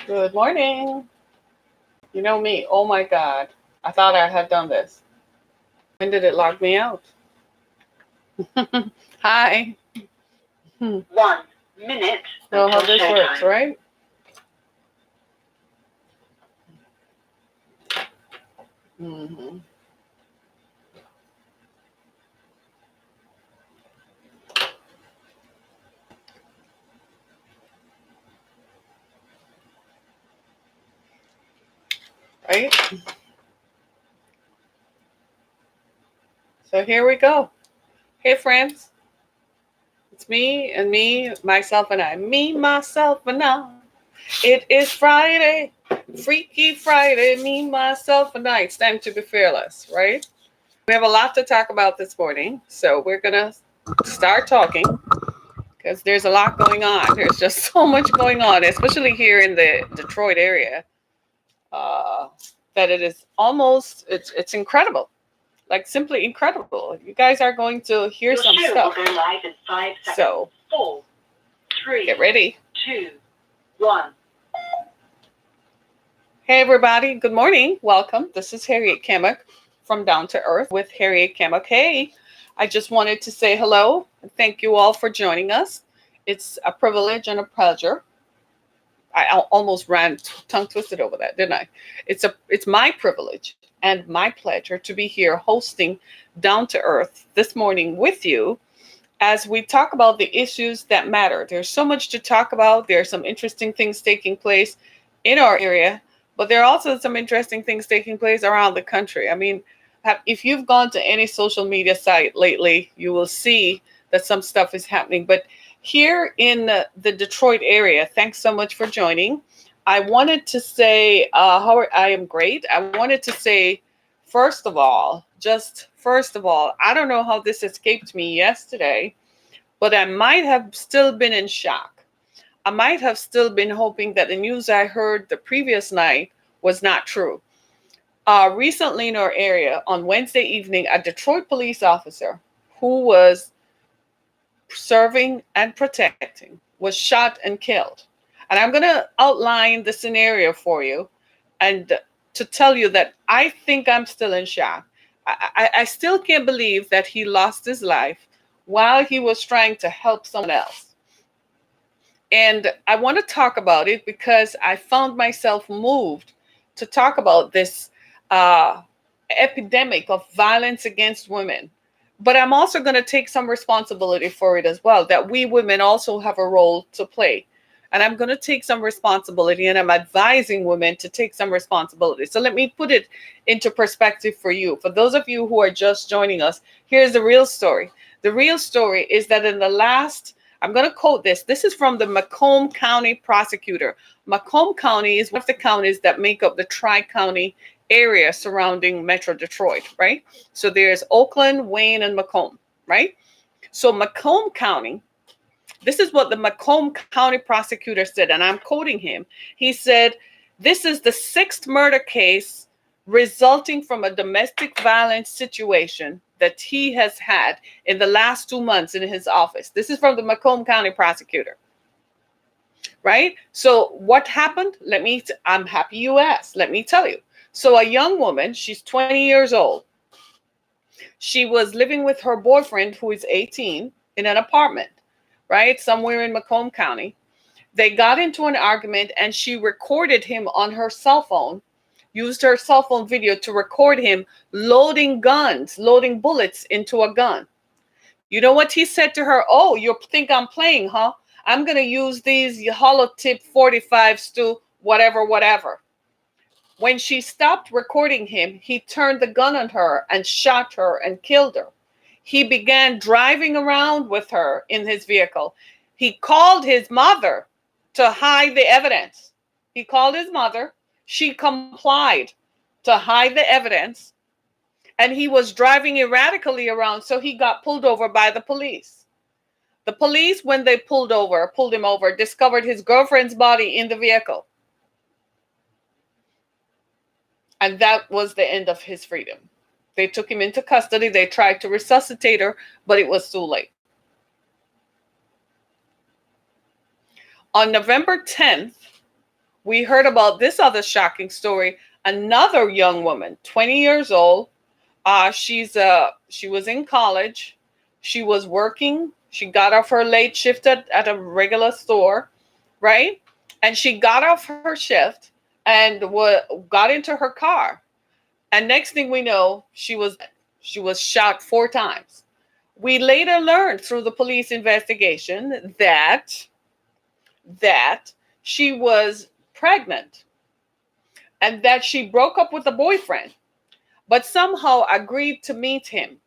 Good morning. You know me. Oh my God. I thought I had done this. When did it lock me out? Hi. Hmm. 1 minute Know how until this works, showtime. right? Hmm. Right? So here we go. Hey, friends. It's me, myself, and I. Me, myself, and I. It is Friday. Freaky Friday. Me, myself, and I. It's time to be fearless, right? We have a lot to talk about this morning. So we're going to start talking because there's a lot going on. There's just so much going on, especially here in the Detroit area, uh, that it is almost it's incredible, like simply incredible. You guys are going to hear Your some show stuff. will go live in 5 seconds. So 4, 3, get ready. 2, 1. Hey everybody, good morning. Welcome. This is Harriet Kamek from Down to Earth with Harriet Kamek. Hey, I just wanted to say hello and thank you all for joining us. It's a privilege and a pleasure. I almost ran tongue twisted over that, didn't I? It's my privilege and my pleasure to be here hosting Down to Earth this morning with you as we talk about the issues that matter. There's so much to talk about. There are some interesting things taking place in our area, but there are also some interesting things taking place around the country. I mean, if you've gone to any social media site lately, you will see that some stuff is happening. But here in the Detroit area, thanks so much for joining. I wanted to say how I am great. I wanted to say, first of all, I don't know how this escaped me yesterday, but I might have still been in shock. I might have still been hoping that the news I heard the previous night was not true. Recently in our area, on Wednesday evening, a Detroit police officer who was serving and protecting was shot and killed. And I'm going to outline the scenario for you and to tell you that I think I'm still in shock. I still can't believe that he lost his life while he was trying to help someone else. And I want to talk about it because I found myself moved to talk about this uh, epidemic of violence against women. But I'm also going to take some responsibility for it as well, that we women also have a role to play. And I'm going to take some responsibility, and I'm advising women to take some responsibility. So let me put it into perspective for you. For those of you who are just joining us, here's the real story. The real story is that in the last, I'm going to quote this. This is from the Macomb County prosecutor. Macomb County is one of the counties that make up the Tri-County area surrounding Metro Detroit, right? So there's Oakland, Wayne, and Macomb, right? So Macomb County, this is what the Macomb County prosecutor said, and I'm quoting him. He said, this is the sixth murder case resulting from a domestic violence situation that he has had in the last 2 months in his office. This is from the Macomb County prosecutor, right? So what happened? I'm happy you asked. Let me tell you. So a young woman, she's 20 years old. She was living with her boyfriend, who is 18, in an apartment, right? Somewhere in Macomb County. They got into an argument and she recorded him on her cell phone, used her cell phone video to record him loading bullets into a gun. You know what he said to her? Oh, you think I'm playing, huh? I'm going to use these hollow tip 45s to whatever. When she stopped recording him, he turned the gun on her and shot her and killed her. He began driving around with her in his vehicle. He called his mother to hide the evidence. He called his mother. She complied to hide the evidence. And he was driving erratically around, so he got pulled over by the police. The police, when they pulled him over, discovered his girlfriend's body in the vehicle. And that was the end of his freedom. They took him into custody. They tried to resuscitate her, but it was too late. On November 10th, we heard about this other shocking story. Another young woman, 20 years old. She was in college. She was working. She got off her late shift at a regular store, right? And she got off her shift and got into her car. And next thing we know, she was shot 4 times. We later learned through the police investigation that she was pregnant and that she broke up with a boyfriend, but somehow agreed to meet him.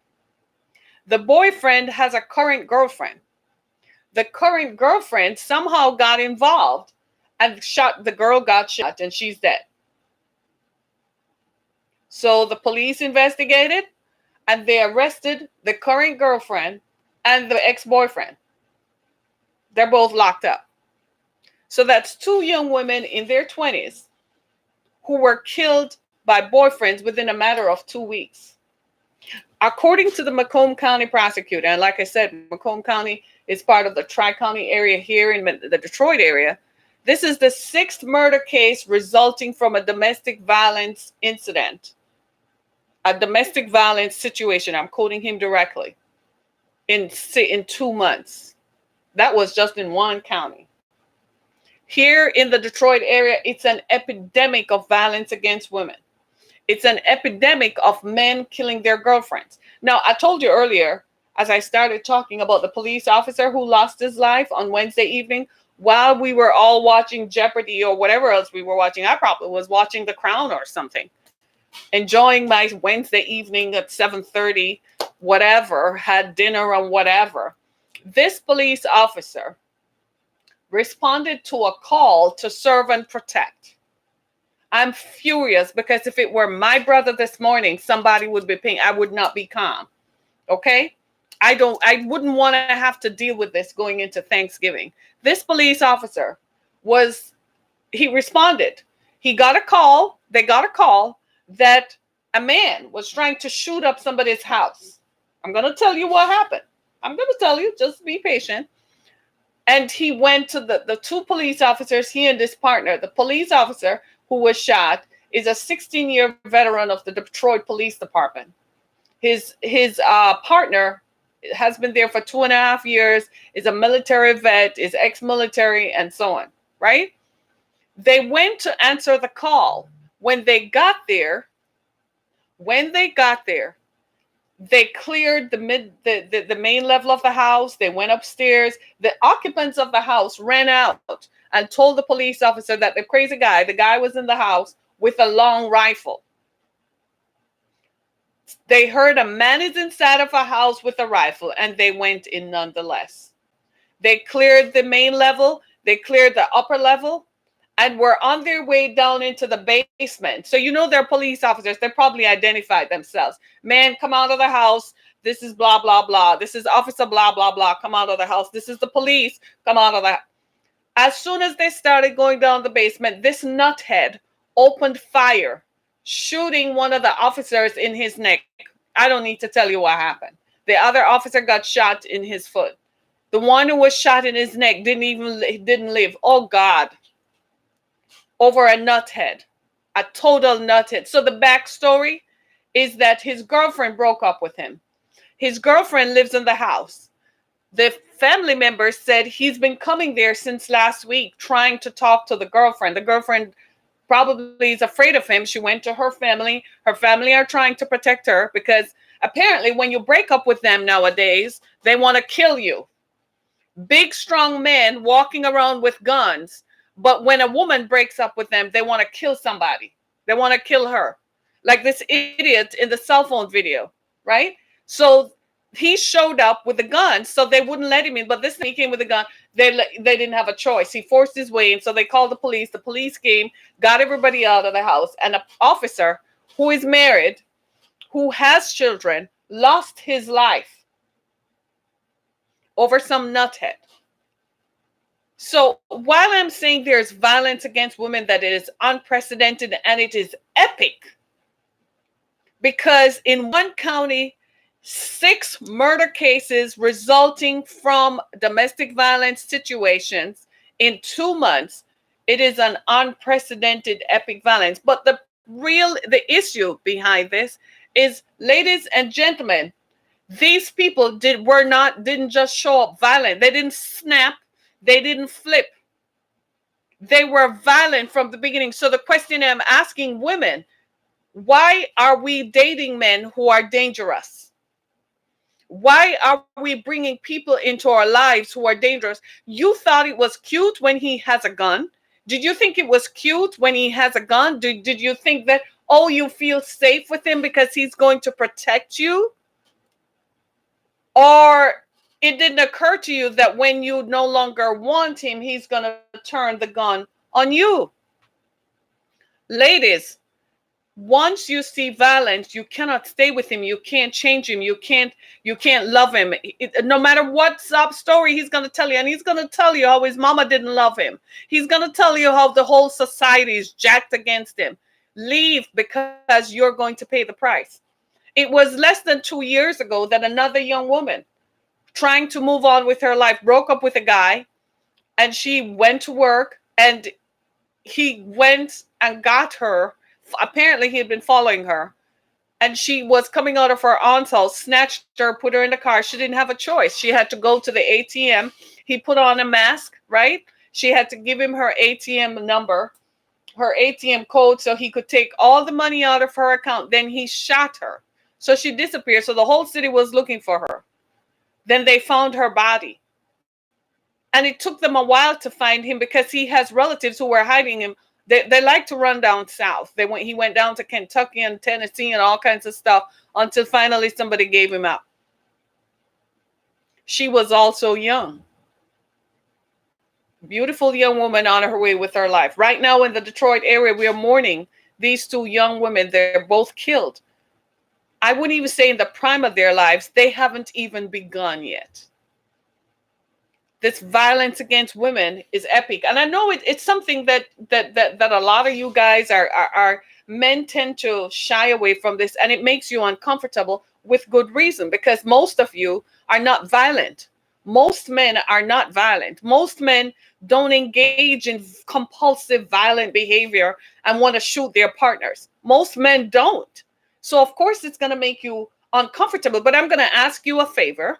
The boyfriend has a current girlfriend. The current girlfriend somehow got involved and shot. The girl got shot and she's dead. So the police investigated and they arrested the current girlfriend and the ex-boyfriend. They're both locked up. So that's 2 young women in their 20s who were killed by boyfriends within a matter of 2 weeks. According to the Macomb County prosecutor, and like I said, Macomb County is part of the Tri-County area here in the Detroit area, this is the 6th murder case resulting from a domestic violence incident, a domestic violence situation. I'm quoting him directly. In 2 months. That was just in one county. Here in the Detroit area, it's an epidemic of violence against women. It's an epidemic of men killing their girlfriends. Now, I told you earlier, as I started talking about the police officer who lost his life on Wednesday evening, while we were all watching Jeopardy or whatever else we were watching, I probably was watching The Crown or something, enjoying my Wednesday evening at 7:30, whatever, had dinner or whatever. This police officer responded to a call to serve and protect. I'm furious because if it were my brother this morning, somebody would be paying. I would not be calm. Okay? I wouldn't want to have to deal with this going into Thanksgiving. This police officer he responded. He got a call. They got a call that a man was trying to shoot up somebody's house. I'm going to tell you what happened. I'm going to tell you, just be patient. And he went to the 2 police officers, he and his partner. The police officer who was shot is a 16-year veteran of the Detroit Police Department. His partner has been there for 2.5 years, is a military vet, is ex-military, and so on, right? They went to answer the call. When they got there, they cleared the main level of the house. They went upstairs. The occupants of the house ran out and told the police officer that the crazy guy, the guy was in the house with a long rifle. They heard a man is inside of a house with a rifle, and they went in nonetheless. They cleared the main level. They cleared the upper level and were on their way down into the basement. So, they're police officers. They probably identified themselves. Man, come out of the house. This is blah, blah, blah. This is officer blah, blah, blah. Come out of the house. This is the police. Come out of the house. As soon as they started going down the basement, this nuthead opened fire, shooting one of the officers in his neck. I don't need to tell you what happened. The other officer got shot in his foot. The one who was shot in his neck didn't live. Oh, God. Over a nuthead, a total nuthead. So the backstory is that his girlfriend broke up with him. His girlfriend lives in the house. The family members said he's been coming there since last week trying to talk to the girlfriend. The girlfriend probably is afraid of him. She went to her family. Her family are trying to protect her because apparently when you break up with them nowadays, they want to kill you. Big, strong men walking around with guns. But when a woman breaks up with them, they want to kill somebody. They want to kill her. Like this idiot in the cell phone video, right? So he showed up with a gun, so they wouldn't let him in. But this he came with a gun. They didn't have a choice. He forced his way in, so they called the police. The police came, got everybody out of the house. And an officer who is married, who has children, lost his life over some nuthead. So while I'm saying there's violence against women, that it is unprecedented and it is epic, because in one county, 6 murder cases resulting from domestic violence situations in 2 months It is an unprecedented epic violence. But the issue behind this is, ladies and gentlemen, these people didn't just show up violent. They didn't snap, they didn't flip. They were violent from the beginning. So the question I'm asking women, why are we dating men who are dangerous? Why are we bringing people into our lives who are dangerous? You thought it was cute when he has a gun. Did you think it was cute when he has a gun? Did you think that, oh, you feel safe with him because he's going to protect you? Or it didn't occur to you that when you no longer want him, he's going to turn the gun on you? Ladies, once you see violence, you cannot stay with him. You can't change him. You can't love him. No matter what sob story he's going to tell you, and he's going to tell you how his mama didn't love him. He's going to tell you how the whole society is jacked against him. Leave, because you're going to pay the price. It was less than 2 years ago that another young woman, trying to move on with her life, broke up with a guy, and she went to work, and he went and got her. Apparently he had been following her, and she was coming out of her aunt's house, snatched her, put her in the car. She didn't have a choice. She had to go to the ATM. He put on a mask, right? She had to give him her ATM number, her ATM code, so he could take all the money out of her account. Then he shot her. So she disappeared. So the whole city was looking for her. Then they found her body. And it took them a while to find him because he has relatives who were hiding him. They like to run down south. He went down to Kentucky and Tennessee and all kinds of stuff until finally somebody gave him up. She was also young. Beautiful young woman on her way with her life. Right now in the Detroit area, we are mourning these two young women. They're both killed. I wouldn't even say in the prime of their lives. They haven't even begun yet. This violence against women is epic. And I know it's something that a lot of you guys are men tend to shy away from this, and it makes you uncomfortable with good reason, because most of you are not violent. Most men are not violent. Most men don't engage in compulsive violent behavior and want to shoot their partners. Most men don't. So of course it's going to make you uncomfortable, but I'm going to ask you a favor.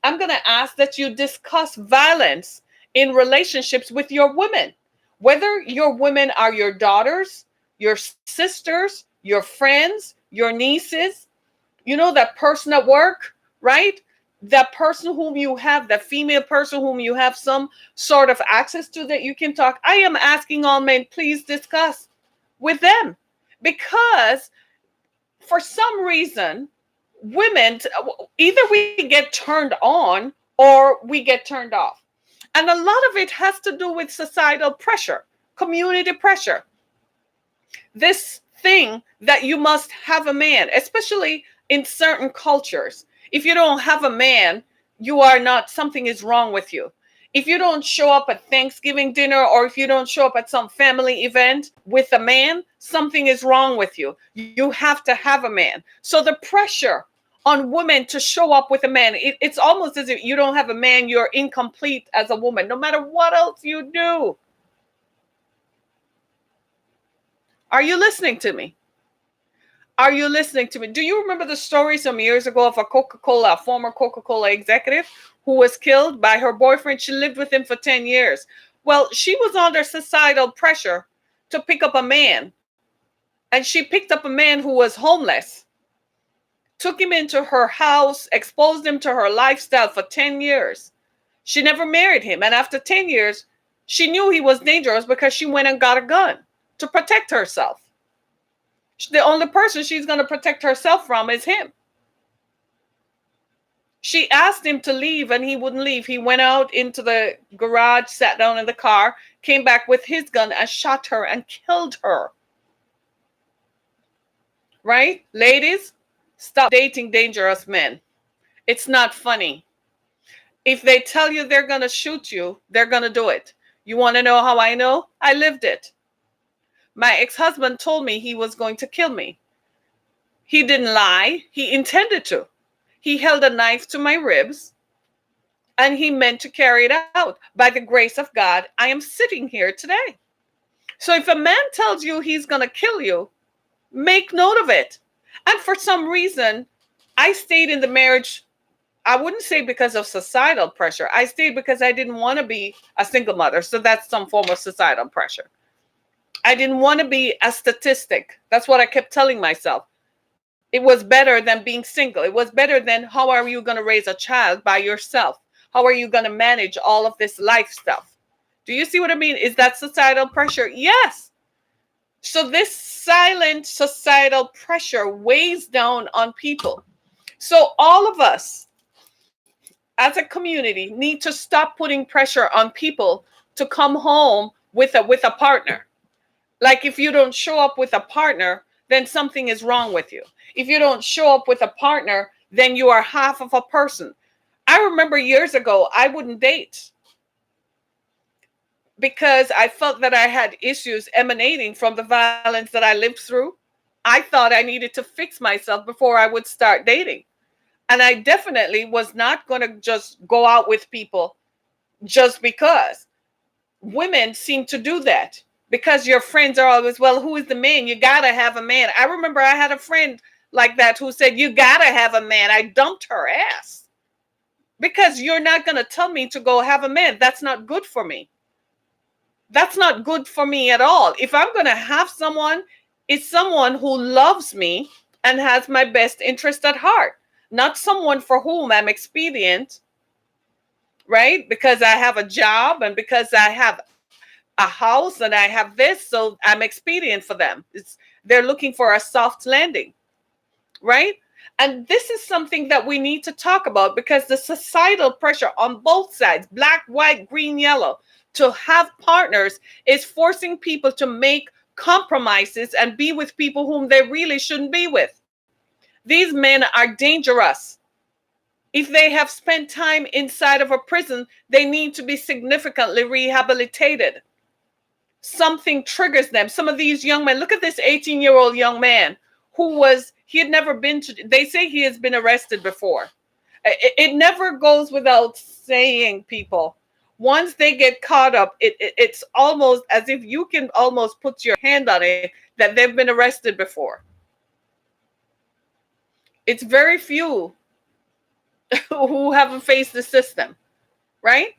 I'm going to ask that you discuss violence in relationships with your women, whether your women are your daughters, your sisters, your friends, your nieces, that person at work, right? That person whom you have, that female person whom you have some sort of access to that you can talk. I am asking all men, please discuss with them, because for some reason, women, either we get turned on or we get turned off. And a lot of it has to do with societal pressure, community pressure. This thing that you must have a man, especially in certain cultures. If you don't have a man, you are not, something is wrong with you. If you don't show up at Thanksgiving dinner, or if you don't show up at some family event with a man, something is wrong with you. You have to have a man. So the pressure on women to show up with a man, it's almost as if you don't have a man, you're incomplete as a woman, no matter what else you do. Are you listening to me? Are you listening to me? Do you remember the story some years ago of a former Coca-Cola executive who was killed by her boyfriend? She lived with him for 10 years. Well, she was under societal pressure to pick up a man. And she picked up a man who was homeless, took him into her house, exposed him to her lifestyle for 10 years. She never married him. And after 10 years, she knew he was dangerous because she went and got a gun to protect herself. The only person she's going to protect herself from is him. She asked him to leave and he wouldn't leave. He went out into the garage, sat down in the car, came back with his gun and shot her and killed her. Right? Ladies, stop dating dangerous men. It's not funny. If they tell you they're going to shoot you, they're going to do it. You want to know how I know? I lived it. My ex-husband told me he was going to kill me. He didn't lie. He intended to. He held a knife to my ribs and he meant to carry it out. By the grace of God, I am sitting here today. So if a man tells you he's going to kill you, make note of it. And for some reason, I stayed in the marriage. I wouldn't say because of societal pressure. I stayed because I didn't want to be a single mother. So that's some form of societal pressure. I didn't want to be a statistic. That's what I kept telling myself. It was better than being single. It was better than how are you going to raise a child by yourself? How are you going to manage all of this life stuff? Do you see what I mean? Is that societal pressure? Yes. So this silent societal pressure weighs down on people. So all of us as a community need to stop putting pressure on people to come home with a partner. Like if you don't show up with a partner, then something is wrong with you. If you don't show up with a partner, then you are half of a person. I remember years ago, I wouldn't date because I felt that I had issues emanating from the violence that I lived through. I thought I needed to fix myself before I would start dating. And I definitely was not going to just go out with people just because. Women seem to do that because your friends are always, well, who is the man? You got to have a man. I remember I had a friend like that who said, you got to have a man. I dumped her ass because you're not going to tell me to go have a man. That's not good for me. That's not good for me at all. If I'm going to have someone, it's someone who loves me and has my best interest at heart, not someone for whom I'm expedient, right? Because I have a job and because I have a house and I have this, so I'm expedient for them. They're looking for a soft landing, right? And this is something that we need to talk about because the societal pressure on both sides, black, white, green, yellow, to have partners is forcing people to make compromises and be with people whom they really shouldn't be with. These men are dangerous. If they have spent time inside of a prison, they need to be significantly rehabilitated. Something triggers them. Some of these young men, look at this 18-year-old young man he had never been to, they say he has been arrested before. It never goes without saying, people. Once they get caught up, it's almost as if you can almost put your hand on it that they've been arrested before. It's very few who haven't faced the system, right?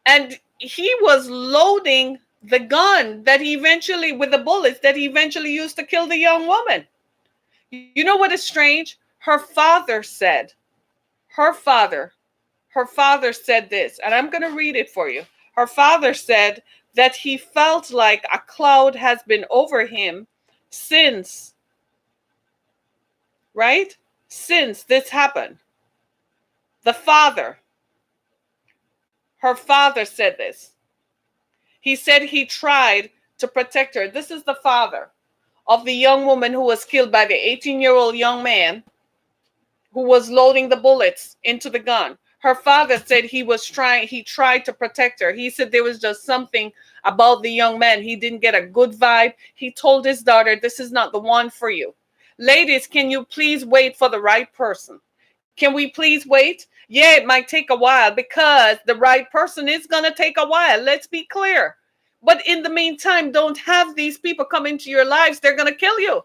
And he was loading the gun that he eventually, with the bullets that he eventually used to kill the young woman. You know what is strange? Her father said this, and I'm going to read it for you. Her father said that he felt like a cloud has been over him since, right? Since this happened. Her father said this. He said he tried to protect her. This is the father of the young woman who was killed by the 18-year-old young man who was loading the bullets into the gun. Her father said he tried to protect her. He said there was just something about the young man. He didn't get a good vibe. He told his daughter, this is not the one for you. Ladies, can you please wait for the right person? Can we please wait? Yeah, it might take a while because the right person is going to take a while. Let's be clear. But in the meantime, don't have these people come into your lives. They're going to kill you.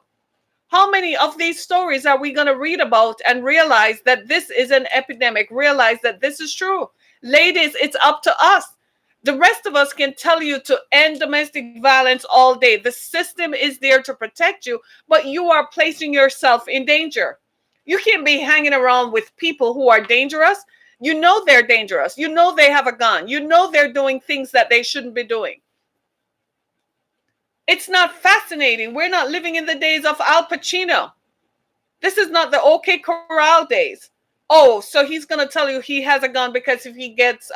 How many of these stories are we going to read about and realize that this is an epidemic? Realize that this is true. Ladies, it's up to us. The rest of us can tell you to end domestic violence all day. The system is there to protect you, but you are placing yourself in danger. You can't be hanging around with people who are dangerous. You know they're dangerous. You know they have a gun. You know they're doing things that they shouldn't be doing. It's not fascinating. We're not living in the days of Al Pacino. This is not the OK Corral days. Oh, so he's going to tell you he has a gun because if he gets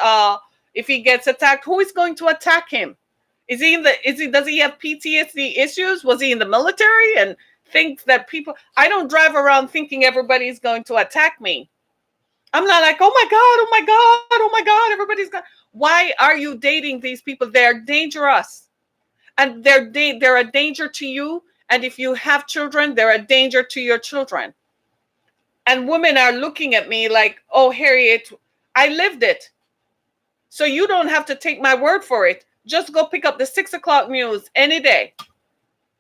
attacked, who is going to attack him? Does he have PTSD issues? Was he in the military and thinks that people, I don't drive around thinking everybody's going to attack me. I'm not like, oh my God, everybody's got. Why are you dating these people? They're dangerous. And they're a danger to you. And if you have children, they're a danger to your children. And women are looking at me like, oh, Harriet, I lived it. So you don't have to take my word for it. Just go pick up the 6 o'clock news any day,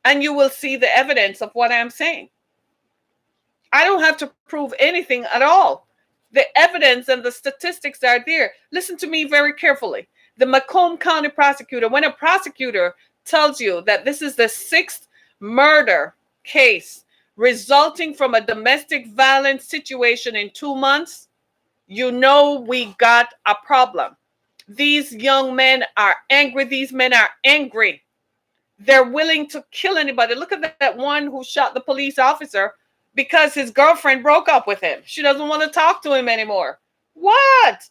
and you will see the evidence of what I'm saying. I don't have to prove anything at all. The evidence and the statistics are there. Listen to me very carefully. The Macomb County prosecutor, when a prosecutor tells you that this is the 6th murder case resulting from a domestic violence situation in 2 months, you know we got a problem. These young men are angry. These men are angry. They're willing to kill anybody. Look at that one who shot the police officer because his girlfriend broke up with him. She doesn't want to talk to him anymore. What?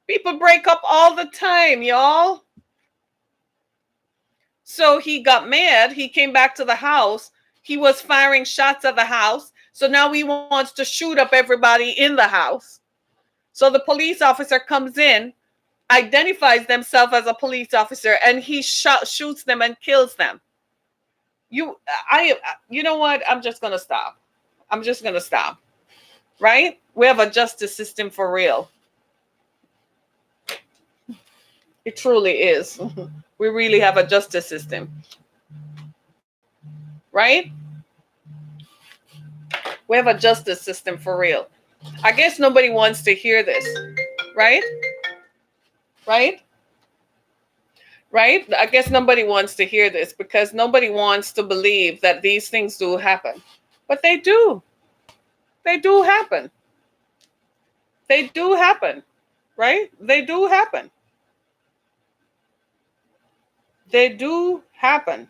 People break up all the time, y'all. So he got mad. He came back to the house. He was firing shots at the house. So now he wants to shoot up everybody in the house. So the police officer comes in, identifies themselves as a police officer, and he shoots them and kills them. You know what? I'm just going to stop. Right? We have a justice system for real. It truly is. We really have a justice system. Right? We have a justice system for real. I guess nobody wants to hear this. Right? Right? Right? I guess nobody wants to hear this because nobody wants to believe that these things do happen. But they do. They do happen. They do happen. Right? They do happen. They do happen.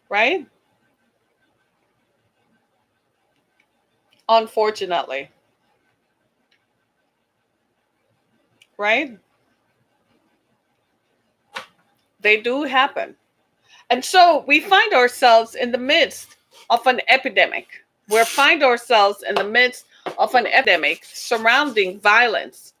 Right? Unfortunately. Right? They do happen. And so we find ourselves in the midst of an epidemic. We find ourselves in the midst of an epidemic surrounding violence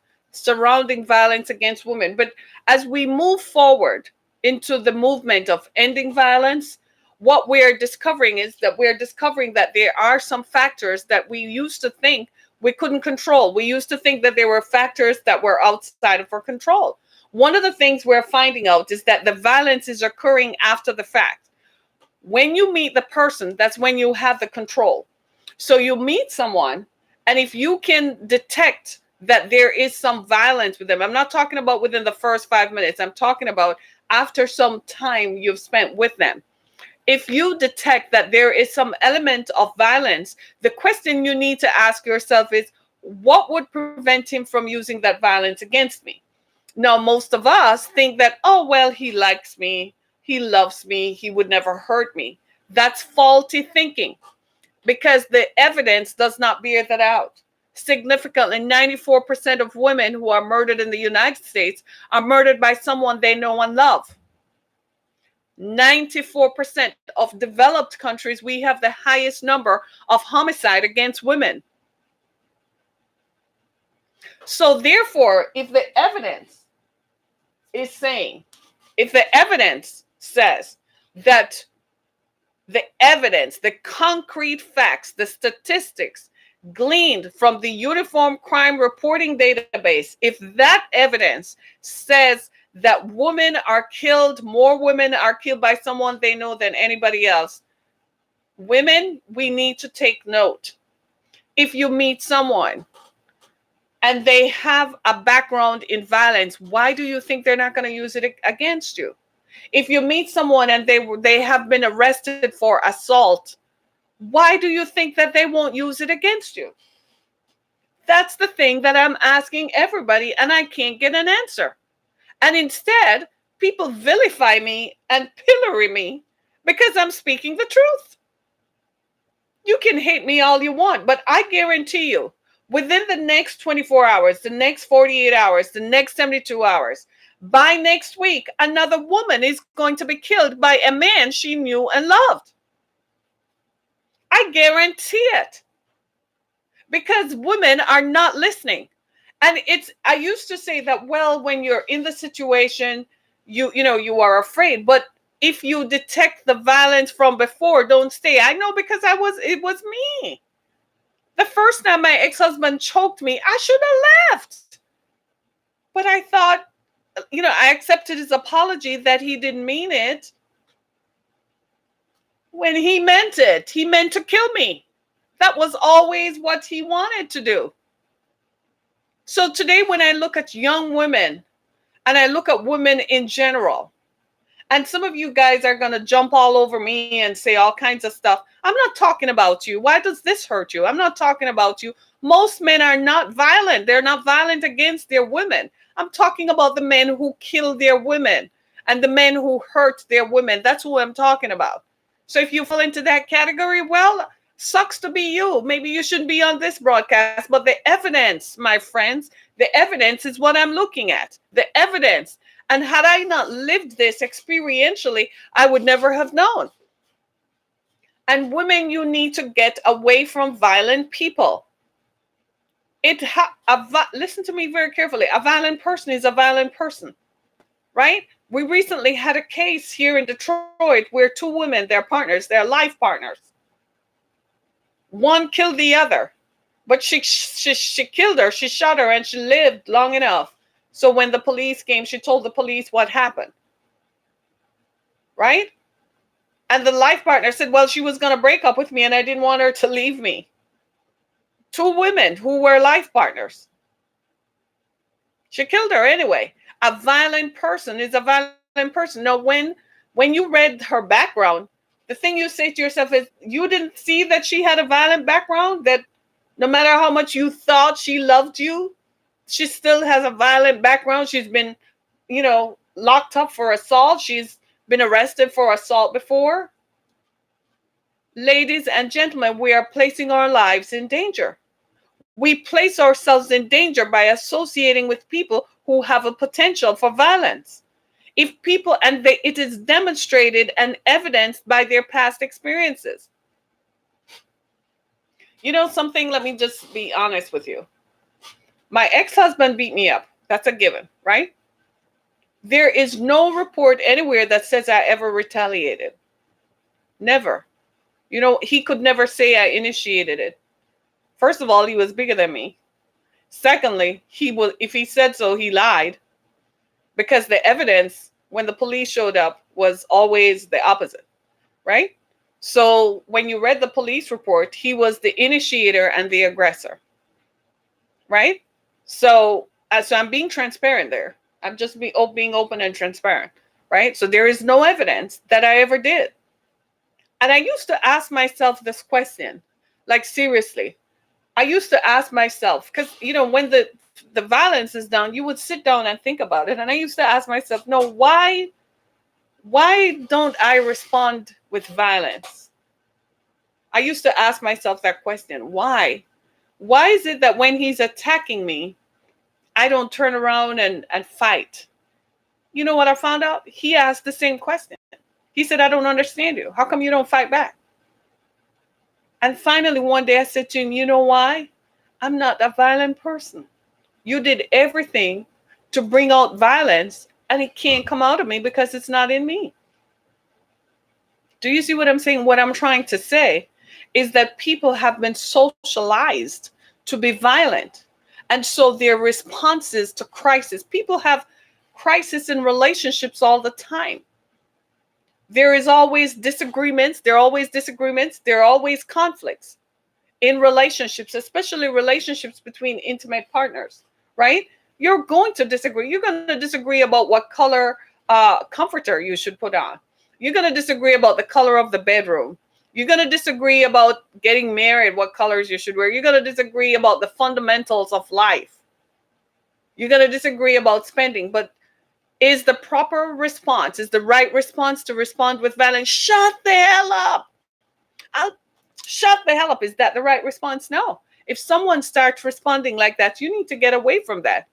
against women. But as we move forward into the movement of ending violence, what we're discovering is that there are some factors that we used to think we couldn't control. We used to think that there were factors that were outside of our control. One of the things we're finding out is that the violence is occurring after the fact. When you meet the person, that's when you have the control. So you meet someone, and if you can detect that there is some violence with them, I'm not talking about within the first 5 minutes, I'm talking about after some time you've spent with them. If you detect that there is some element of violence, the question you need to ask yourself is, what would prevent him from using that violence against me? Now, most of us think that, oh, well, he likes me, he loves me, he would never hurt me. That's faulty thinking because the evidence does not bear that out. Significantly, 94% of women who are murdered in the United States are murdered by someone they know and love. 94% of developed countries, we have the highest number of homicide against women. So therefore, if the evidence says that the concrete facts, the statistics gleaned from the Uniform Crime Reporting Database, if that evidence says that more women are killed by someone they know than anybody else, women, we need to take note. If you meet someone and they have a background in violence, why do you think they're not going to use it against you? If you meet someone and they have been arrested for assault, why do you think that they won't use it against you? That's the thing that I'm asking everybody, and I can't get an answer. And instead, people vilify me and pillory me because I'm speaking the truth. You can hate me all you want, but I guarantee you, within the next 24 hours, the next 48 hours, the next 72 hours, by next week, another woman is going to be killed by a man she knew and loved. I guarantee it. Because women are not listening. And I used to say that, well, when you're in the situation, you are afraid. But if you detect the violence from before, don't stay. I know because it was me. The first time my ex-husband choked me, I should have left. But I thought, I accepted his apology that he didn't mean it when he meant it. He meant to kill me. That was always what he wanted to do. So today, when I look at young women and I look at women in general, and some of you guys are going to jump all over me and say all kinds of stuff. I'm not talking about you. Why does this hurt you? I'm not talking about you. Most men are not violent. They're not violent against their women. I'm talking about the men who kill their women and the men who hurt their women. That's who I'm talking about. So if you fall into that category, well, sucks to be you. Maybe you shouldn't be on this broadcast, but the evidence, my friends, the evidence is what I'm looking at. The evidence. And had I not lived this experientially, I would never have known. And women, you need to get away from violent people. Listen to me very carefully. A violent person is a violent person, right? We recently had a case here in Detroit where two women, they're partners, they're life partners. One killed the other, but she killed her, she shot her, and she lived long enough. So when the police came, she told the police what happened, right? And the life partner said, well, she was going to break up with me and I didn't want her to leave me. Two women who were life partners. She killed her anyway. A violent person is a violent person. Now, when you read her background, the thing you say to yourself is, you didn't see that she had a violent background, that no matter how much you thought she loved you, she still has a violent background. She's been, locked up for assault. She's been arrested for assault before. Ladies and gentlemen, we are placing our lives in danger. We place ourselves in danger by associating with people who have a potential for violence. If people, it is demonstrated and evidenced by their past experiences. You know something? Let me just be honest with you. My ex-husband beat me up. That's a given, right? There is no report anywhere that says I ever retaliated. Never. He could never say I initiated it. First of all, he was bigger than me. Secondly, if he said so, he lied. Because the evidence, when the police showed up, was always the opposite, right? So when you read the police report, he was the initiator and the aggressor, right? So I'm being transparent there. I'm just being open and transparent, right? So there is no evidence that I ever did. And I used to ask myself this question, like seriously. I used to ask myself, because, when the violence is down, you would sit down and think about it. And I used to ask myself, no, why don't I respond with violence? I used to ask myself that question. Why? Why is it that when he's attacking me, I don't turn around and fight? You know what I found out? He asked the same question. He said, I don't understand you. How come you don't fight back? And finally, one day I said to him, you know why? I'm not a violent person. You did everything to bring out violence, and it can't come out of me because it's not in me. Do you see what I'm saying? What I'm trying to say is that people have been socialized to be violent. And so their responses to crisis, people have crisis in relationships all the time. There is always disagreements. There are always disagreements. There are always conflicts in relationships, especially relationships between intimate partners, right? You're going to disagree. You're going to disagree about what color comforter you should put on. You're going to disagree about the color of the bedroom. You're going to disagree about getting married, what colors you should wear. You're going to disagree about the fundamentals of life. You're going to disagree about spending, but is the proper response, is the right response to respond with violence? Shut the hell up. Shut the hell up. Is that the right response? No. If someone starts responding like that, you need to get away from that.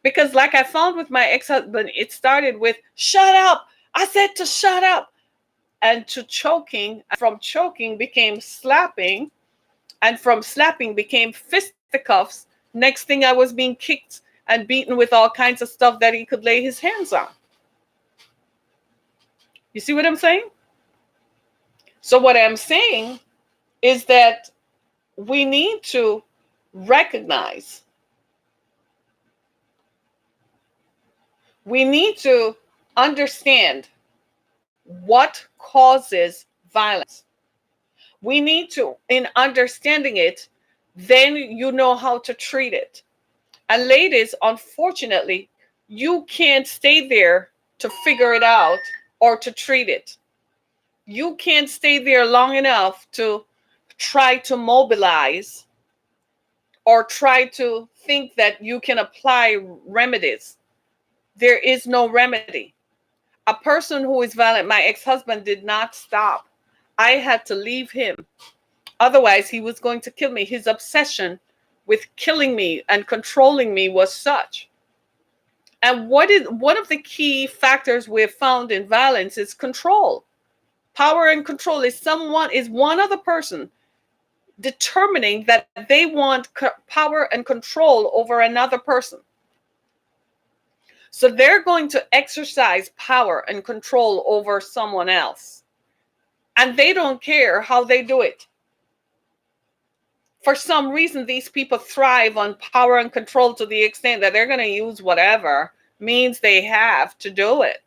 Because like I found with my ex-husband, it started with, shut up. I said to shut up. And to choking, from choking became slapping. And from slapping became fisticuffs. Next thing I was being kicked and beaten with all kinds of stuff that he could lay his hands on. You see what I'm saying? So what I'm saying is that we need to recognize We need to understand what causes violence. We need to, in understanding it, then you know how to treat it. And ladies, unfortunately, you can't stay there to figure it out or to treat it. You can't stay there long enough to try to mobilize or try to think that you can apply remedies. There is no remedy. A person who is violent, my ex-husband did not stop. I had to leave him. Otherwise, he was going to kill me. His obsession with killing me and controlling me was such. And one of the key factors we've found in violence is control. Power and control is one other person determining that they want power and control over another person. So they're going to exercise power and control over someone else. And they don't care how they do it. For some reason, these people thrive on power and control to the extent that they're going to use whatever means they have to do it.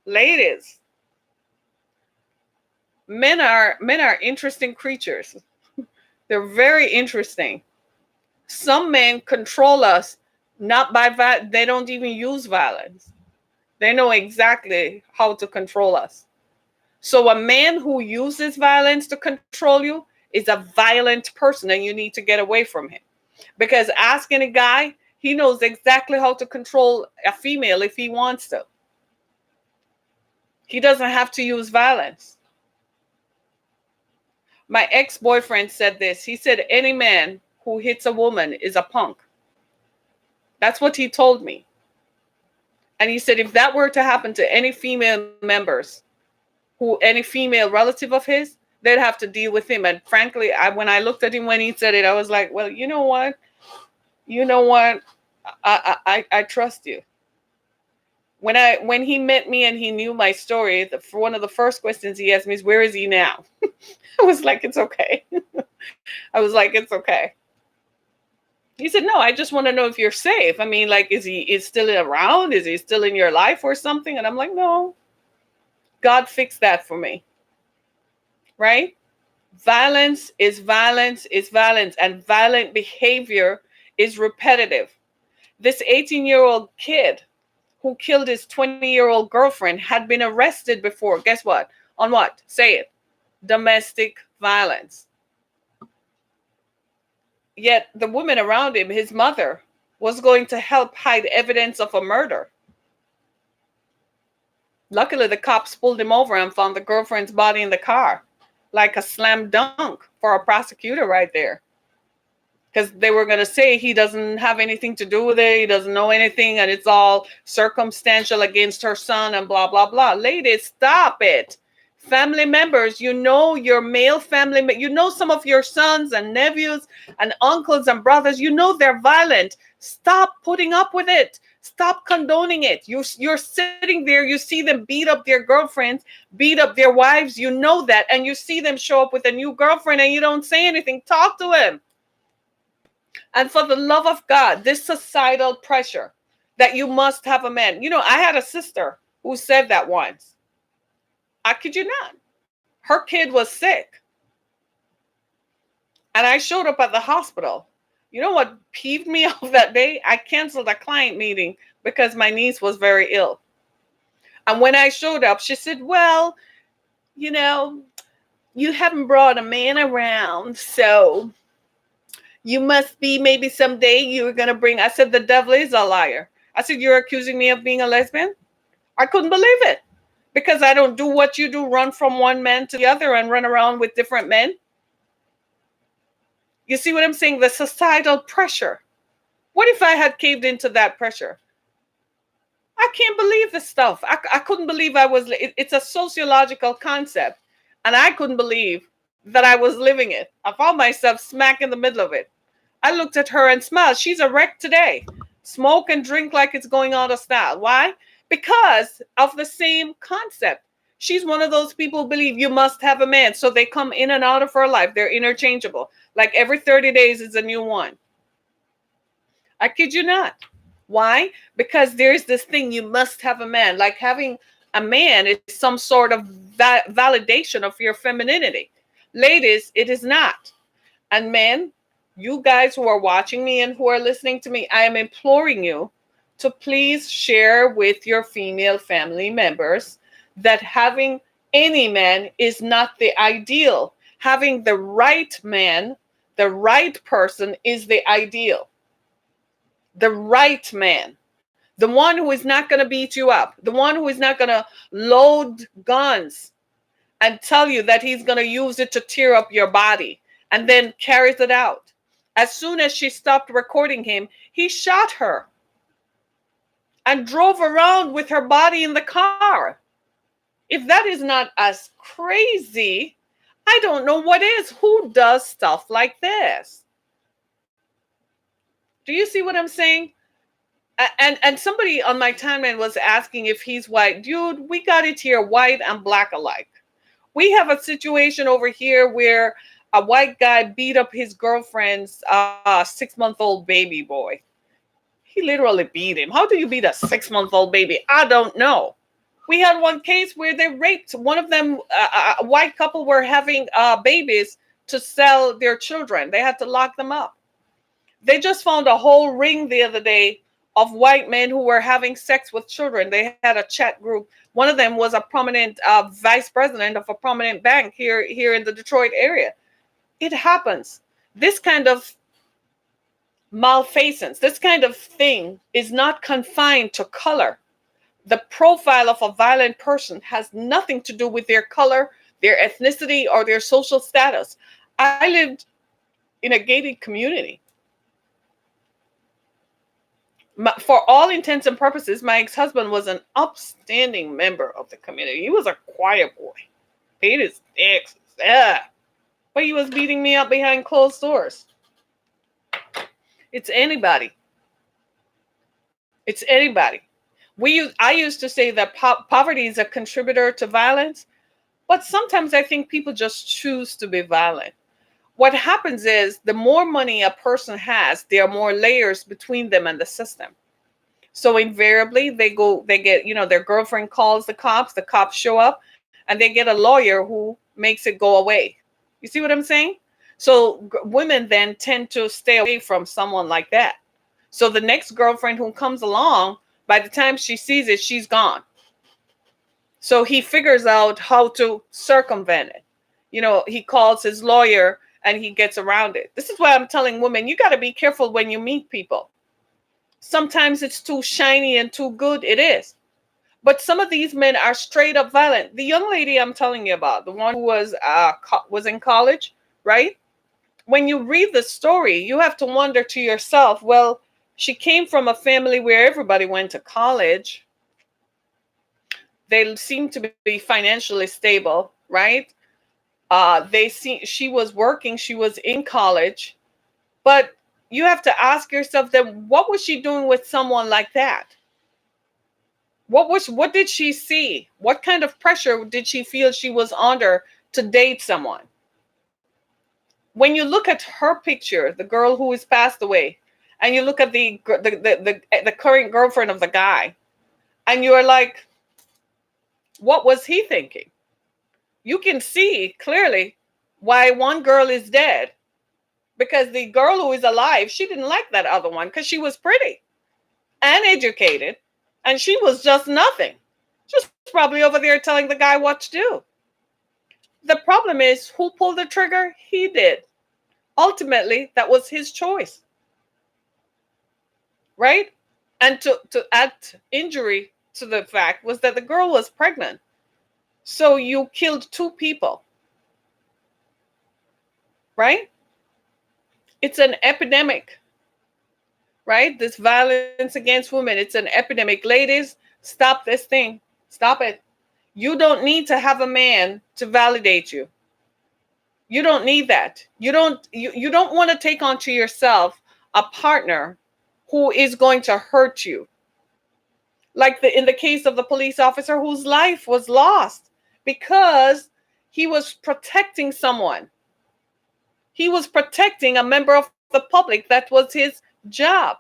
Ladies, men are interesting creatures. They're very interesting. Some men control us not by violence. They don't even use violence. They know exactly how to control us. So a man who uses violence to control you is a violent person, and you need to get away from him. Because asking a guy, he knows exactly how to control a female if he wants to. He doesn't have to use violence. My ex-boyfriend said this. He said, any man who hits a woman is a punk. That's what he told me. And he said, if that were to happen to any female members, any female relative of his, they'd have to deal with him. And frankly, when I looked at him when he said it, I was like, well, you know what? I trust you. When he met me and he knew my story, one of the first questions he asked me is, where is he now? I was like, it's okay. I was like, it's okay. He said, no, I just want to know if you're safe. I mean, like, is he still around? Is he still in your life or something? And I'm like, no, God fixed that for me. Right? Violence is violence is violence, and violent behavior is repetitive. This 18-year-old kid who killed his 20-year-old girlfriend had been arrested before. Guess what? On what? Say it. Domestic violence. Yet the woman around him, his mother, was going to help hide evidence of a murder. Luckily, the cops pulled him over and found the girlfriend's body in the car. Like a slam dunk for a prosecutor right there. Because they were going to say he doesn't have anything to do with it. He doesn't know anything. And it's all circumstantial against her son and blah, blah, blah. Ladies, stop it. Family members, you know your male family, you know some of your sons and nephews and uncles and brothers, you know they're violent. Stop putting up with it. Stop condoning it. You're sitting there, you see them beat up their girlfriends, beat up their wives, you know that, and you see them show up with a new girlfriend and you don't say anything. Talk to him. And for the love of God, this societal pressure that you must have a man. You know, I had a sister who said that once. I kid you not. Her kid was sick. And I showed up at the hospital. You know what peeved me off that day? I canceled a client meeting because my niece was very ill. And when I showed up, she said, well, you know, you haven't brought a man around, so you must be, maybe someday you're going to bring. I said, the devil is a liar. I said, you're accusing me of being a lesbian? I couldn't believe it. Because I don't do what you do, run from one man to the other and run around with different men. You see what I'm saying? The societal pressure. What if I had caved into that pressure? I can't believe this stuff. I couldn't believe it's a sociological concept. And I couldn't believe that I was living it. I found myself smack in the middle of it. I looked at her and smiled. She's a wreck today. Smoke and drink like it's going out of style. Why? Because of the same concept. She's one of those people who believe you must have a man. So they come in and out of her life. They're interchangeable. Like every 30 days is a new one. I kid you not. Why? Because there's this thing, you must have a man. Like having a man is some sort of validation of your femininity. Ladies, it is not. And men, you guys who are watching me and who are listening to me, I am imploring you to please share with your female family members that having any man is not the ideal. Having the right man, the right person is the ideal. The right man. The one who is not going to beat you up. The one who is not going to load guns and tell you that he's going to use it to tear up your body and then carries it out. As soon as she stopped recording him, he shot her and drove around with her body in the car. If that is not as crazy, I don't know what is. Who does stuff like this? Do you see what I'm saying? And somebody on my timeline was asking if he's white. Dude, we got it here, white and black alike. We have a situation over here where a white guy beat up his girlfriend's 6-month-old baby boy. He literally beat him. How do you beat a 6-month-old baby? I don't know. We had one case where they raped one of them. A white couple were having babies to sell their children. They had to lock them up. They just found a whole ring the other day of white men who were having sex with children. They had a chat group. One of them was a prominent vice president of a prominent bank here in the Detroit area. It happens. This kind of malfeasance, this kind of thing is not confined to color. The profile of a violent person has nothing to do with their color, their ethnicity, or their social status. I lived in a gated community. For all intents and purposes, my ex-husband was an upstanding member of the community. He was a quiet boy. Paid his taxes. Yeah. But he was beating me up behind closed doors. It's anybody. It's anybody. I used to say that poverty is a contributor to violence, but sometimes I think people just choose to be violent. What happens is the more money a person has, there are more layers between them and the system. So invariably they get, their girlfriend calls the cops show up, and they get a lawyer who makes it go away. You see what I'm saying? So women then tend to stay away from someone like that. So the next girlfriend who comes along, by the time she sees it, she's gone. So he figures out how to circumvent it. He calls his lawyer and he gets around it. This is why I'm telling women, you got to be careful when you meet people. Sometimes it's too shiny and too good. It is. But some of these men are straight up violent. The young lady I'm telling you about, the one who was in college, right? When you read the story, you have to wonder to yourself, well, she came from a family where everybody went to college. They seem to be financially stable, right? She was working, she was in college, but you have to ask yourself then, what was she doing with someone like that? What did she see? What kind of pressure did she feel she was under to date someone? When you look at her picture, the girl who is passed away, and you look at the current girlfriend of the guy, and you're like, what was he thinking? You can see clearly why one girl is dead, because the girl who is alive, she didn't like that other one because she was pretty and educated, and she was just nothing. Just probably over there telling the guy what to do. The problem is, who pulled the trigger? He did. Ultimately, that was his choice. Right? And to add injury to the fact was that the girl was pregnant. So you killed 2 people. Right? It's an epidemic. Right? This violence against women, it's an epidemic. Ladies, stop this thing. Stop it. You don't need to have a man to validate you. You don't need that. You don't want to take onto yourself a partner who is going to hurt you. Like in the case of the police officer whose life was lost because he was protecting someone. He was protecting a member of the public. That was his job,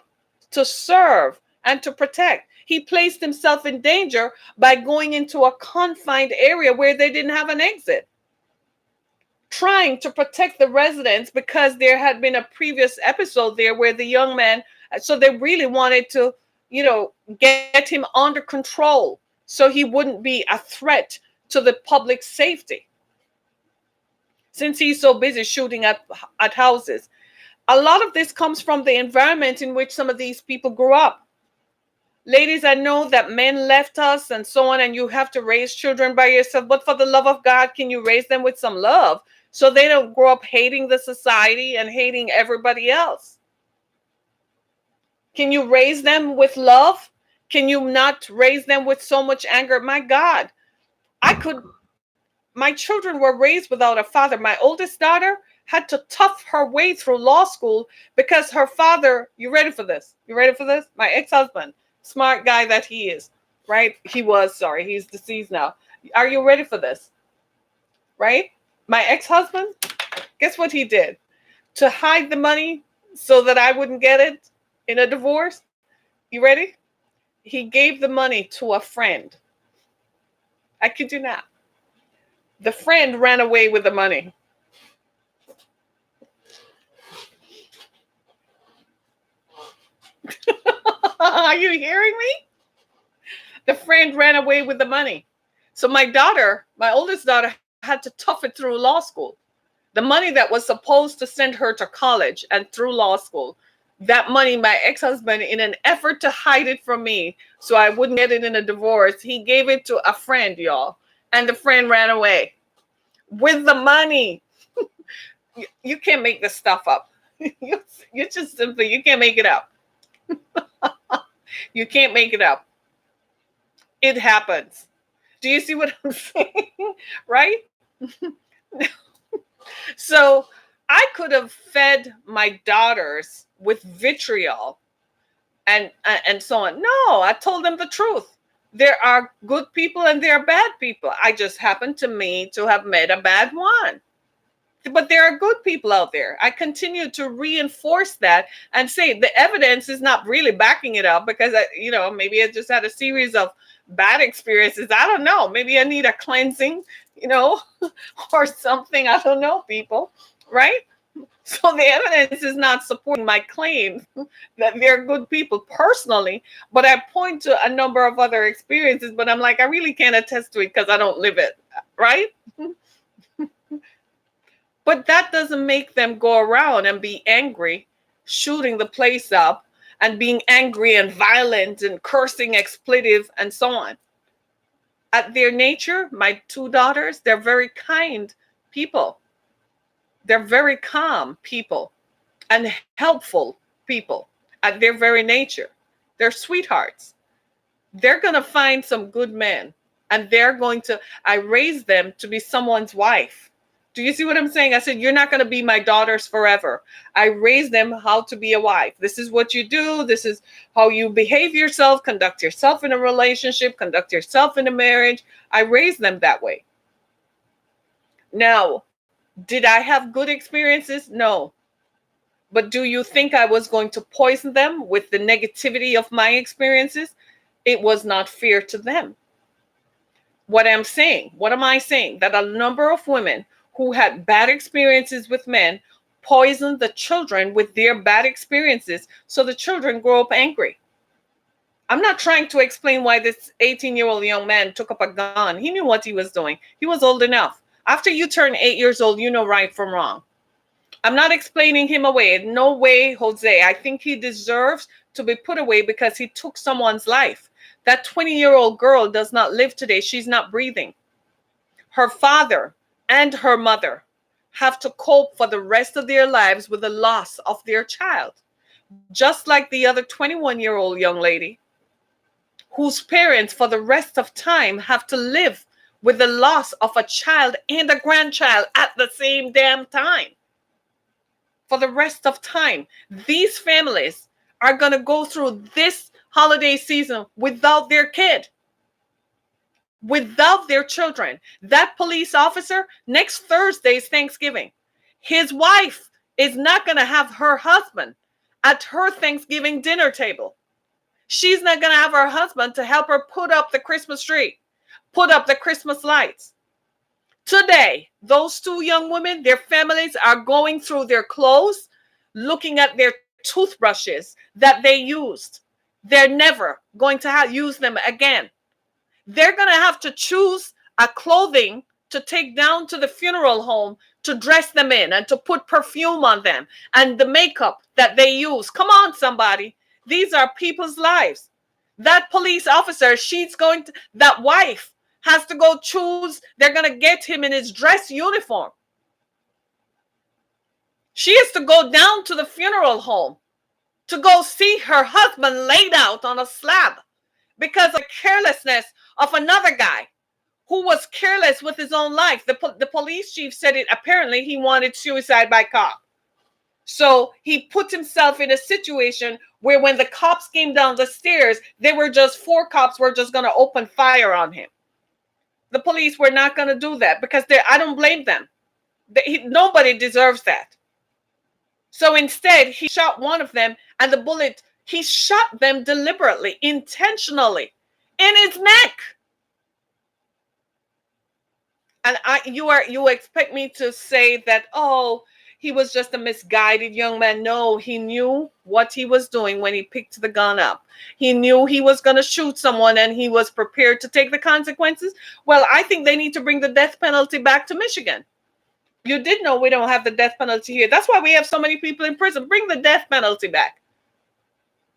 to serve and to protect. He placed himself in danger by going into a confined area where they didn't have an exit, trying to protect the residents because there had been a previous episode there where the young man, so they really wanted to, get him under control so he wouldn't be a threat to the public safety, since he's so busy shooting at houses. A lot of this comes from the environment in which some of these people grew up. Ladies, I know that men left us and so on, and you have to raise children by yourself, but for the love of God, can you raise them with some love so they don't grow up hating the society and hating everybody else? Can you raise them with love? Can you not raise them with so much anger? My God, my children were raised without a father. My oldest daughter had to tough her way through law school because her father, you ready for this? You ready for this? My ex-husband, smart guy that he is, right? He's deceased now. Are you ready for this? Right? My ex-husband, guess what he did? To hide the money so that I wouldn't get it in a divorce. You ready? He gave the money to a friend. I kid you not. The friend ran away with the money. Are you hearing me? The friend ran away with the money. So my oldest daughter, had to tough it through law school. The money that was supposed to send her to college and through law school, that money, my ex-husband, in an effort to hide it from me so I wouldn't get it in a divorce, he gave it to a friend, y'all. And the friend ran away with the money. You can't make this stuff up. You just simply, you can't make it up. You can't make it up. It happens. Do you see what I'm saying? Right? So I could have fed my daughters with vitriol and so on. No, I told them the truth. There are good people and there are bad people. I just happened to have met a bad one. But there are good people out there. I continue to reinforce that and say the evidence is not really backing it up because, maybe I just had a series of bad experiences. I don't know. Maybe I need a cleansing, or something. I don't know, people, right? So the evidence is not supporting my claim that they're good people personally, but I point to a number of other experiences, but I'm like, I really can't attest to it because I don't live it, right? But that doesn't make them go around and be angry, shooting the place up and being angry and violent and cursing expletive and so on. At their nature, my two daughters, they're very kind people. They're very calm people and helpful people at their very nature. They're sweethearts. They're going to find some good men and I raised them to be someone's wife. Do you see what I'm saying? I said, you're not going to be my daughters forever. I raised them how to be a wife. This is what you do. This is how you behave yourself, conduct yourself in a relationship, conduct yourself in a marriage. I raised them that way. Now, did I have good experiences? No. But do you think I was going to poison them with the negativity of my experiences? It was not fair to them. What am I saying? That a number of women who had bad experiences with men poisoned the children with their bad experiences, so the children grow up angry. I'm not trying to explain why this 18-year-old young man took up a gun. He knew what he was doing. He was old enough. After you turn 8 years old, you know right from wrong. I'm not explaining him away. No way, Jose. I think he deserves to be put away because he took someone's life. That 20-year-old girl does not live today. She's not breathing. Her father and her mother have to cope for the rest of their lives with the loss of their child. Just like the other 21-year-old young lady whose parents for the rest of time have to live with the loss of a child and a grandchild at the same damn time. For the rest of time, these families are going to go through this holiday season without their kid, without their children. That police officer, next Thursday's Thanksgiving, his wife is not going to have her husband at her Thanksgiving dinner table. She's not going to have her husband to help her put up the Christmas tree, put up the Christmas lights. Today, those two young women, their families are going through their clothes, looking at their toothbrushes that they used. They're never going to use them again. They're going to have to choose a clothing to take down to the funeral home to dress them in and to put perfume on them and the makeup that they use. Come on, somebody. These are people's lives. That police officer, that wife has to go choose. They're going to get him in his dress uniform. She has to go down to the funeral home to go see her husband laid out on a slab because of carelessness of another guy who was careless with his own life. The police chief said it. Apparently, he wanted suicide by cop. So he put himself in a situation where when the cops came down the stairs, four cops were just going to open fire on him. The police were not going to do that because I don't blame them. Nobody deserves that. So instead, he shot one of them, and the bullet, he shot them deliberately, intentionally, in his neck. And you expect me to say that, oh, he was just a misguided young man. No, he knew what he was doing when he picked the gun up. He knew he was going to shoot someone, and he was prepared to take the consequences. Well, I think they need to bring the death penalty back to Michigan. You did know we don't have the death penalty here. That's why we have so many people in prison. Bring the death penalty back.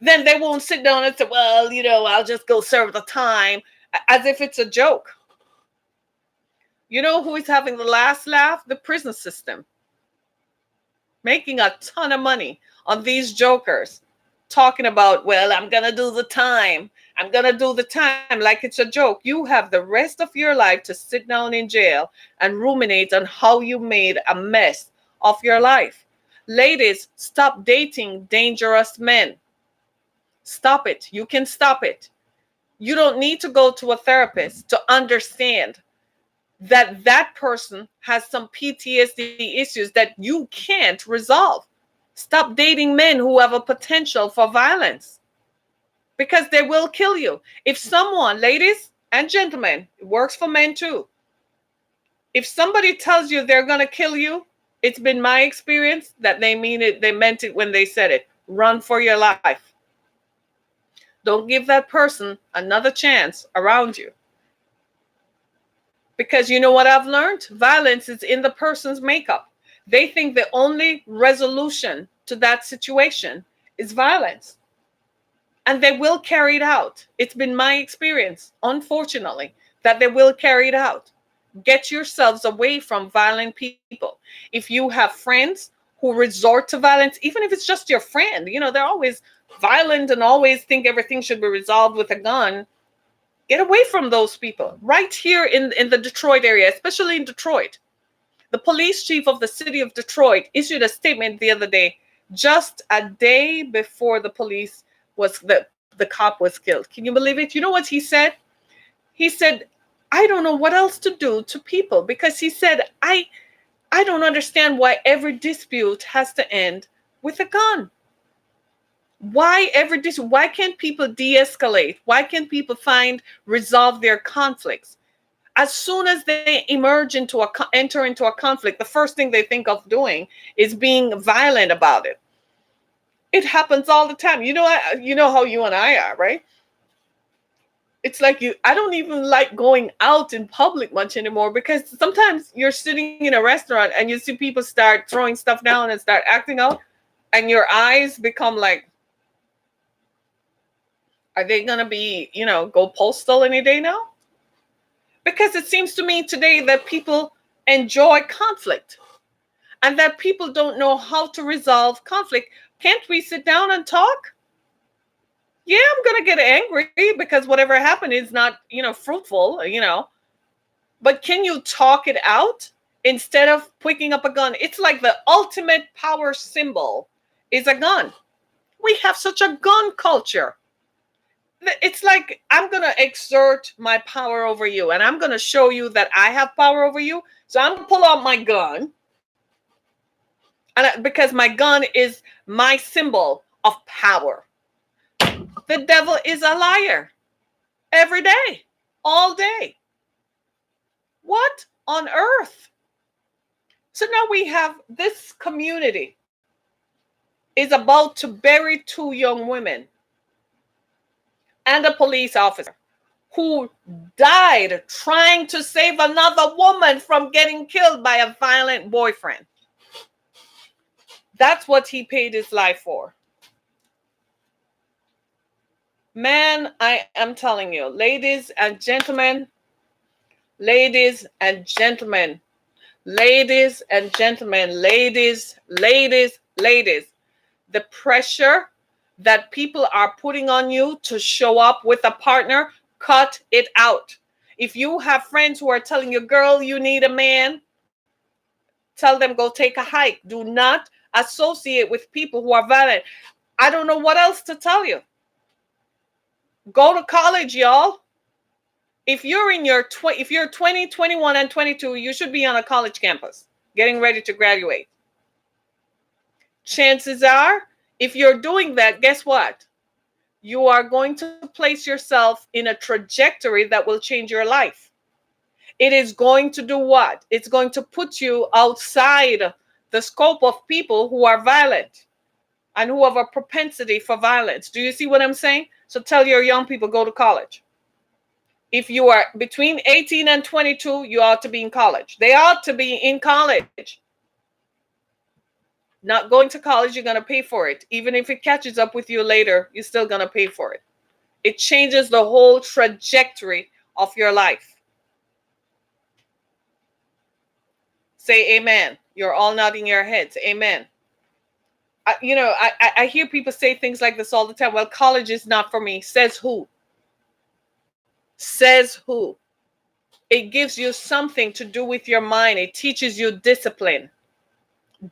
Then they won't sit down and say, well, I'll just go serve the time, as if it's a joke. You know who is having the last laugh? The prison system. Making a ton of money on these jokers. Talking about, well, I'm going to do the time. I'm going to do the time like it's a joke. You have the rest of your life to sit down in jail and ruminate on how you made a mess of your life. Ladies, stop dating dangerous men. Stop it. You can stop it. You don't need to go to a therapist to understand that person has some PTSD issues that you can't resolve. Stop dating men who have a potential for violence, because they will kill you. If someone, ladies and gentlemen, it works for men too. If somebody tells you they're going to kill you, it's been my experience that they mean it. They meant it when they said it. Run for your life. Don't give that person another chance around you. Because you know what I've learned? Violence is in the person's makeup. They think the only resolution to that situation is violence. And they will carry it out. It's been my experience, unfortunately, that they will carry it out. Get yourselves away from violent people. If you have friends who resort to violence, even if it's just your friend, they're always violent and always think everything should be resolved with a gun. Get away from those people. Right here in the Detroit area, especially in Detroit. The police chief of the city of Detroit issued a statement the other day, just a day before the cop was killed. Can you believe it? You know what he said? He said, I don't know what else to do to people, because he said, I don't understand why every dispute has to end with a gun. Why can't people de-escalate? Why can't people resolve their conflicts? As soon as they enter into a conflict, the first thing they think of doing is being violent about it. It happens all the time. You know how you and I are, right? It's like I don't even like going out in public much anymore, because sometimes you're sitting in a restaurant and you see people start throwing stuff down and start acting out, and your eyes become like, are they going to be, go postal any day now? Because it seems to me today that people enjoy conflict and that people don't know how to resolve conflict. Can't we sit down and talk? Yeah, I'm going to get angry because whatever happened is not, fruitful, But can you talk it out instead of picking up a gun? It's like the ultimate power symbol is a gun. We have such a gun culture. It's like, I'm going to exert my power over you, and I'm going to show you that I have power over you. So I'm going to pull out my gun, because my gun is my symbol of power. The devil is a liar every day, all day. What on earth? So now we have this community is about to bury two young women and a police officer who died trying to save another woman from getting killed by a violent boyfriend. That's what he paid his life for. Man, I am telling you, ladies and gentlemen, ladies and gentlemen, ladies and gentlemen, ladies, the pressure that people are putting on you to show up with a partner, cut it out. If you have friends who are telling you, girl, you need a man, tell them go take a hike. Do not associate with people who are violent. I don't know what else to tell you. Go to college, y'all. If you're in your if you're 20, 21, and 22, you should be on a college campus getting ready to graduate. Chances are, if you're doing that, guess what? You are going to place yourself in a trajectory that will change your life. It is going to do what? It's going to put you outside the scope of people who are violent and who have a propensity for violence. Do you see what I'm saying? So tell your young people, go to college. If you are between 18 and 22, you ought to be in college. They ought to be in college. Not going to college, you're going to pay for it. Even if it catches up with you later, you're still going to pay for it. It changes the whole trajectory of your life. Say amen. You're all nodding your heads. Amen. I hear people say things like this all the time. Well, college is not for me. Says who? Says who? It gives you something to do with your mind. It teaches you discipline.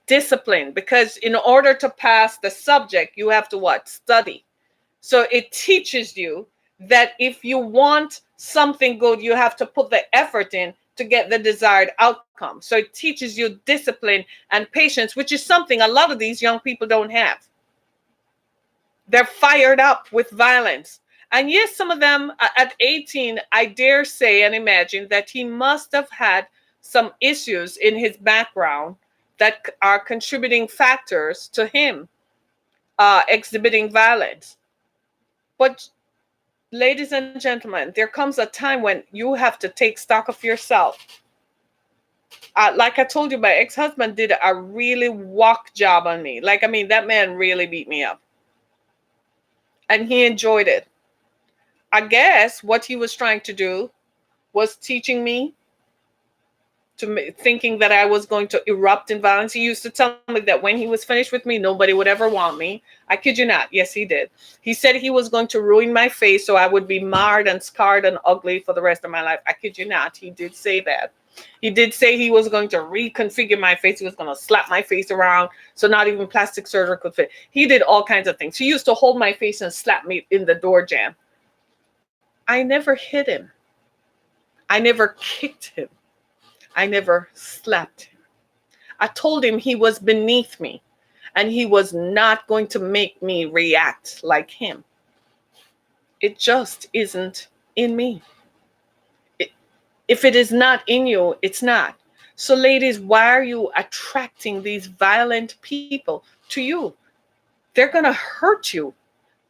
Discipline, because in order to pass the subject, you have to what? Study. So it teaches you that if you want something good, you have to put the effort in to get the desired outcome. So it teaches you discipline and patience, which is something a lot of these young people don't have. They're fired up with violence. And yes, some of them at 18, I dare say and imagine that he must have had some issues in his background that are contributing factors to him exhibiting violence. But ladies and gentlemen, there comes a time when you have to take stock of yourself. Like I told you, my ex-husband did a really whack job on me. That man really beat me up. And he enjoyed it. I guess what he was trying to do was teaching me thinking that I was going to erupt in violence. He used to tell me that when he was finished with me, nobody would ever want me. I kid you not. Yes, he did. He said he was going to ruin my face so I would be marred and scarred and ugly for the rest of my life. I kid you not. He did say that. He did say he was going to reconfigure my face. He was going to slap my face around so not even plastic surgery could fit. He did all kinds of things. He used to hold my face and slap me in the door jamb. I never hit him. I never kicked him. I never slapped him. I told him he was beneath me and he was not going to make me react like him. It just isn't in me. If it is not in you, it's not. So ladies, why are you attracting these violent people to you? They're going to hurt you,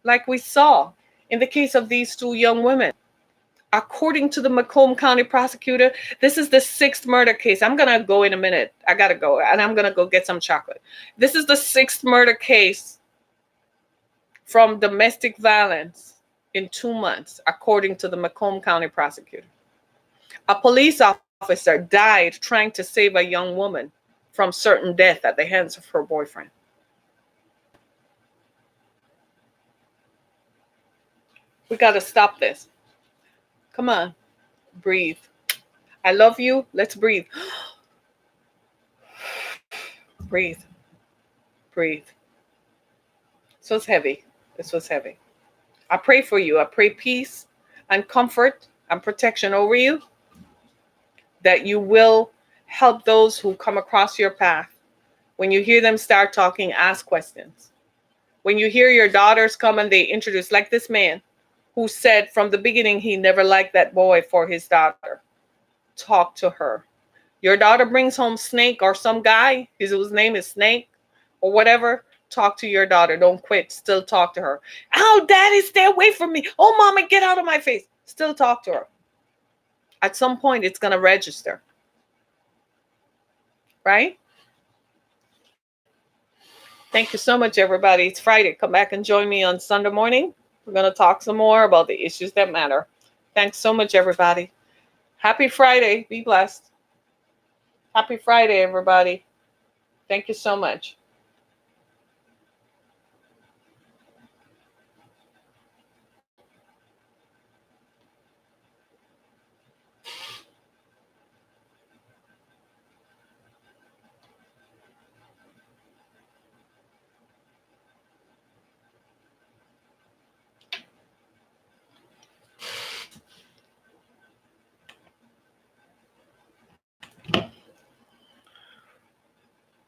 like we saw in the case of these two young women. According to the Macomb County prosecutor, this is the 6th murder case. I'm going to go in a minute. I got to go, and I'm going to go get some chocolate. This is the 6th murder case from domestic violence in 2 months, according to the Macomb County prosecutor. A police officer died trying to save a young woman from certain death at the hands of her boyfriend. We got to stop this. Come on, breathe. I love you. Let's breathe. Breathe. Breathe. This was heavy. This was heavy. I pray for you. I pray peace and comfort and protection over you, that you will help those who come across your path. When you hear them start talking, ask questions. When you hear your daughters come and they introduce, like this man who said from the beginning he never liked that boy for his daughter. Talk to her. Your daughter brings home Snake or some guy, his name is Snake or whatever. Talk to your daughter. Don't quit. Still talk to her. Oh, daddy, stay away from me. Oh, mama, get out of my face. Still talk to her. At some point, it's going to register. Right? Thank you so much, everybody. It's Friday. Come back and join me on Sunday morning. We're going to talk some more about the issues that matter. Thanks so much, everybody. Happy Friday. Be blessed. Happy Friday, everybody. Thank you so much.